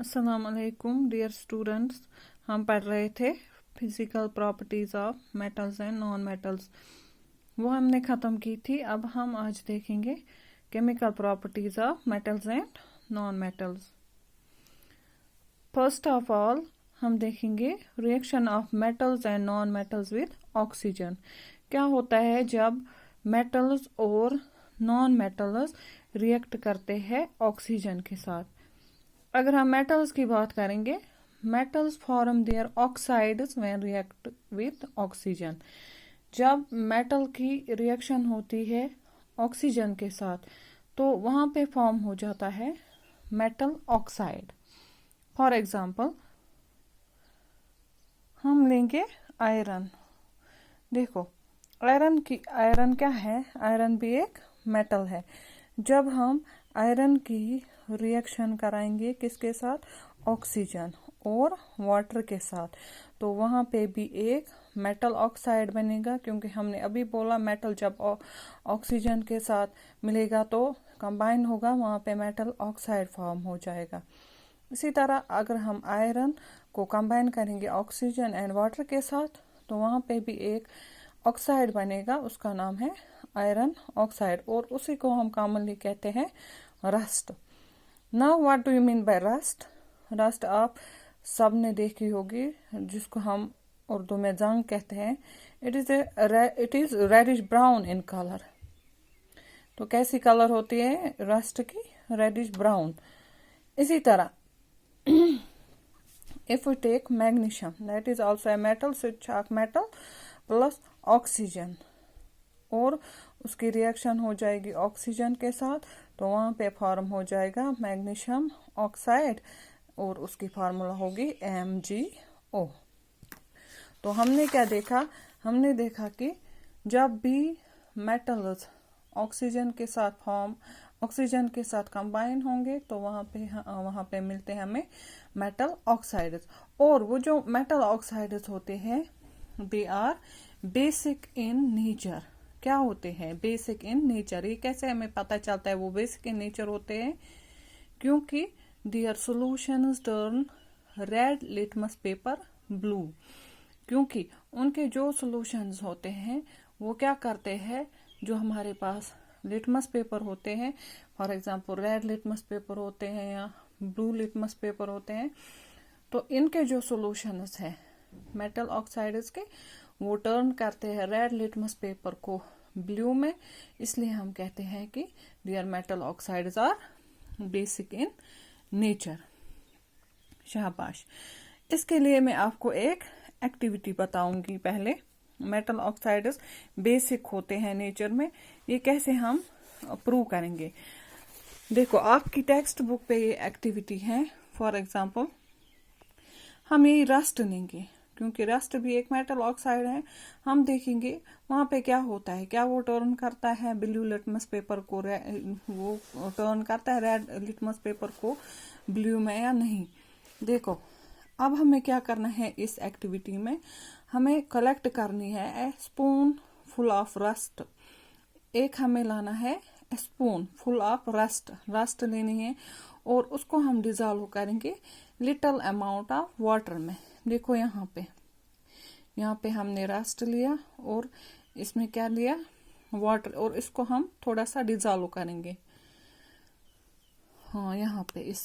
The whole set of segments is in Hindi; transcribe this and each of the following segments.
अस्सलाम वालेकुम डियर स्टूडेंट्स। हम पढ़ रहे थे physical properties of metals and non metals, वो हमने ख़त्म की थी। अब हम आज देखेंगे chemical properties of metals and non metals. First of all हम देखेंगे reaction of metals and non metals with oxygen. क्या होता है जब मेटल्स और नॉन मेटल्स रिएक्ट करते हैं ऑक्सीजन के साथ। अगर हम मेटल्स की बात करेंगे, metals form their oxides when react with oxygen. जब मेटल की रिएक्शन होती है ऑक्सीजन के साथ तो वहां पे फॉर्म हो जाता है मेटल ऑक्साइड। फॉर एग्जांपल हम लेंगे आयरन। देखो आयरन क्या है? आयरन भी एक मेटल है। जब हम आयरन की रिएक्शन कराएंगे किसके साथ? ऑक्सीजन और वाटर के साथ, तो वहां पे भी एक मेटल ऑक्साइड बनेगा, क्योंकि हमने अभी बोला मेटल जब ऑक्सीजन के साथ मिलेगा तो कंबाइन होगा, वहां पे मेटल ऑक्साइड फॉर्म हो जाएगा। इसी तरह अगर हम आयरन को कंबाइन करेंगे ऑक्सीजन एंड वाटर के साथ तो वहां पे भी एक ऑक्साइड बनेगा, उसका नाम है आयरन ऑक्साइड, और उसी को हम कॉमनली कहते हैं rust. Now what do you mean by rust? Rust आप सब ने देखी होगी, जिसको हम उर्दू में जंग कहते हैं। It is reddish brown in colour. तो कैसी कलर होती है रस्ट की? Reddish brown. इसी तरह if we take magnesium, that is also a metal, so chalk metal plus oxygen, और उसकी रिएक्शन हो जाएगी ऑक्सीजन के साथ, तो वहां पे फॉर्म हो जाएगा मैग्नीशियम ऑक्साइड और उसकी फार्मूला होगी MgO। तो हमने क्या देखा? हमने देखा कि जब भी मेटल्स ऑक्सीजन के साथ कंबाइन होंगे तो वहां पे मिलते हैं हमें मेटल ऑक्साइड्स। और वो जो मेटल ऑक्साइड्स होते हैं they are basic in nature. क्या होते हैं? Basic in nature. ये कैसे हमें पता चलता है वो बेसिक इन नेचर होते हैं? क्योंकि their solutions turn red litmus paper blue. क्योंकि उनके जो सॉल्यूशंस होते हैं वो क्या करते हैं, जो हमारे पास लिटमस पेपर होते हैं, for example red litmus paper होते हैं या ब्लू लिटमस पेपर होते हैं, तो इनके जो सॉल्यूशंस हैं मेटल ऑक्साइड्स के, वो टर्न करते हैं रेड लिटमस पेपर को ब्लू में। इसलिए हम कहते हैं कि their metal oxides are basic in nature. शाबाश। इसके लिए मैं आपको एक एक्टिविटी बताऊंगी। पहले मेटल ऑक्साइड्स बेसिक होते हैं नेचर में, ये कैसे हम प्रूव करेंगे। देखो आपकी टेक्स्ट बुक पे ये एक्टिविटी है। फॉर एग्जांपल हम ये रस्ट लेंगे, क्योंकि रस्ट भी एक मेटल ऑक्साइड है। हम देखेंगे वहां पे क्या होता है, क्या वो टर्न करता है ब्लू लिटमस पेपर को, वो टर्न करता है रेड लिटमस पेपर को ब्लू में या नहीं। देखो अब हमें क्या करना है इस एक्टिविटी में, हमें कलेक्ट करनी है ए स्पून फुल ऑफ रस्ट। एक हमें लाना है स्पून फुल ऑफ रस्ट लेनी है, और उसको हम डिजॉल्व करेंगे लिटिल अमाउंट ऑफ वाटर में। देखो यहाँ पे हमने रस्ट लिया और इसमें क्या लिया? वाटर, और इसको हम थोड़ा सा डिजॉल्व करेंगे। हाँ, यहाँ पे इस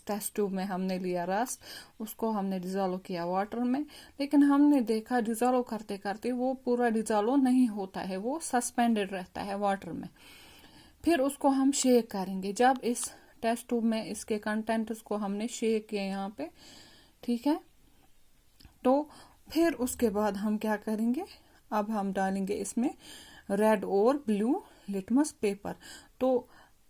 टेस्ट ट्यूब में हमने लिया रस्ट, उसको हमने डिजॉल्व किया वाटर में। लेकिन हमने देखा डिजॉल्व करते करते वो पूरा डिजॉल्व नहीं होता है, वो सस्पेंडेड रहता है वाटर में। फिर उसको हम शेक करेंगे। जब इस टेस्ट ट्यूब में इसके कंटेंट्स को हमने शेक किया यहाँ पे, ठीक है, तो फिर उसके बाद हम क्या करेंगे? अब हम डालेंगे इसमें रेड और ब्लू लिटमस पेपर। तो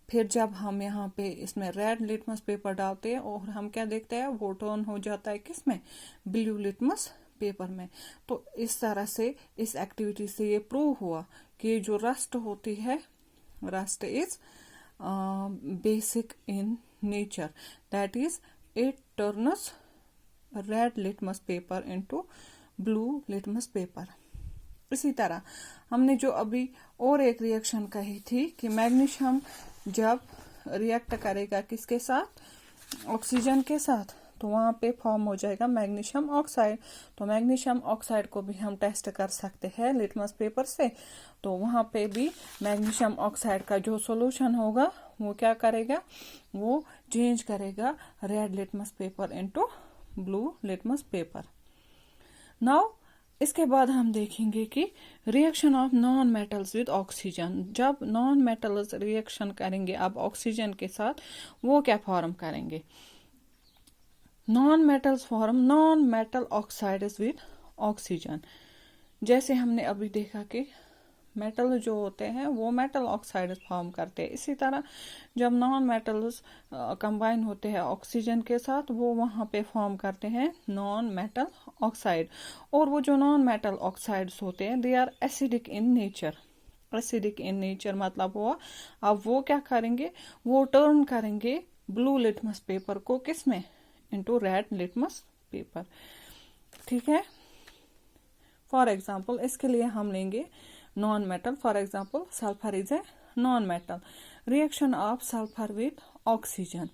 फिर जब हम यहाँ पे इसमें रेड लिटमस पेपर डालते हैं और हम क्या देखते हैं, वो टर्न हो जाता है किसमें? ब्लू लिटमस पेपर में। तो इस तरह से इस एक्टिविटी से ये प्रूव हुआ कि जो रस्ट होती है, rust is basic in nature, that is it turns red litmus paper into blue litmus paper. इसी तरह हमने जो अभी और एक रिएक्शन कही थी कि मैग्नीशियम जब रिएक्ट करेगा किसके साथ, ऑक्सीजन के साथ, तो वहाँ पे फॉर्म हो जाएगा मैग्नीशियम ऑक्साइड। तो मैग्नीशियम ऑक्साइड को भी हम टेस्ट कर सकते हैं लिटमस पेपर से। तो वहाँ पे भी मैग्नीशियम ऑक्साइड का जो सॉल्यूशन होगा वो क्या करेगा, वो चेंज करेगा red litmus paper into blue litmus paper. Now इसके बाद हम देखेंगे कि reaction of non metals with oxygen. जब नॉन मेटल्स रिएक्शन करेंगे अब ऑक्सीजन के साथ, वो क्या फॉर्म करेंगे। Non metals form non metal oxides with oxygen. जैसे हमने अभी देखा कि मेटल जो होते हैं वो मेटल ऑक्साइड फॉर्म करते हैं, इसी तरह जब नॉन मेटल्स कंबाइन होते हैं ऑक्सीजन के साथ, वो वहाँ पे फॉर्म करते हैं नॉन मेटल ऑक्साइड। और वो जो नॉन मेटल ऑक्साइड्स होते हैं they are acidic in nature. Acidic in nature मतलब हुआ अब वो क्या करेंगे, वो टर्न करेंगे ब्लू लिटमस पेपर को किसमें, इनटू रेड लिटमस पेपर। ठीक है। फॉर एग्जाम्पल इसके लिए हम लेंगे non metal. For example sulphur is a non metal. Reaction of sulphur with oxygen.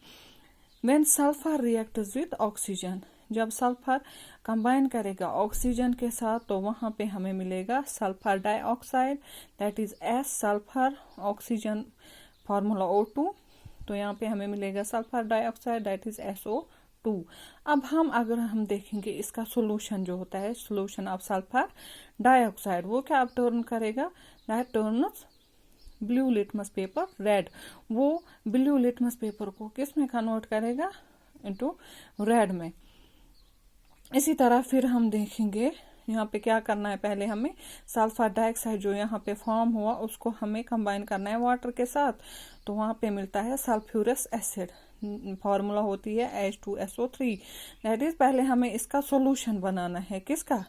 When sulphur reacts with oxygen, जब सल्फर कंबाइन करेगा ऑक्सीजन के साथ तो वहां पे हमें मिलेगा sulphur dioxide, that is S sulphur oxygen formula O2। तो यहाँ पे हमें मिलेगा sulphur dioxide that is SO2। अब अगर हम देखेंगे इसका सोल्यूशन जो होता है, सोल्यूशन ऑफ सल्फर डाइऑक्साइड, वो क्या अब टर्न करेगा, that turns blue litmus paper red. वो ब्लू लिटमस पेपर को किस में कन्वर्ट करेगा, इनटू रेड में। इसी तरह फिर हम देखेंगे यहाँ पे क्या करना है, पहले हमें सल्फर डाइऑक्साइड जो यहाँ पे फॉर्म हुआ उसको हमें कंबाइन करना है वाटर के साथ। तो वहाँ पे मिलता है सल्फ्यूरस एसिड, फॉर्मूला होती है H2SO3। दैट इज पहले हमें इसका सॉल्यूशन बनाना है, किसका,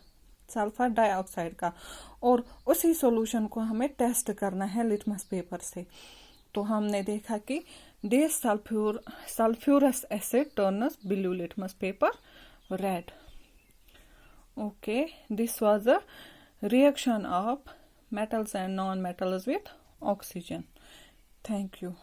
सल्फर डाइऑक्साइड का, और उसी सॉल्यूशन को हमें टेस्ट करना है लिटमस पेपर से। तो हमने देखा कि this sulphurous asset turns blue litmus paper red. Okay, this was a reaction of metals and non-metals with oxygen. Thank you.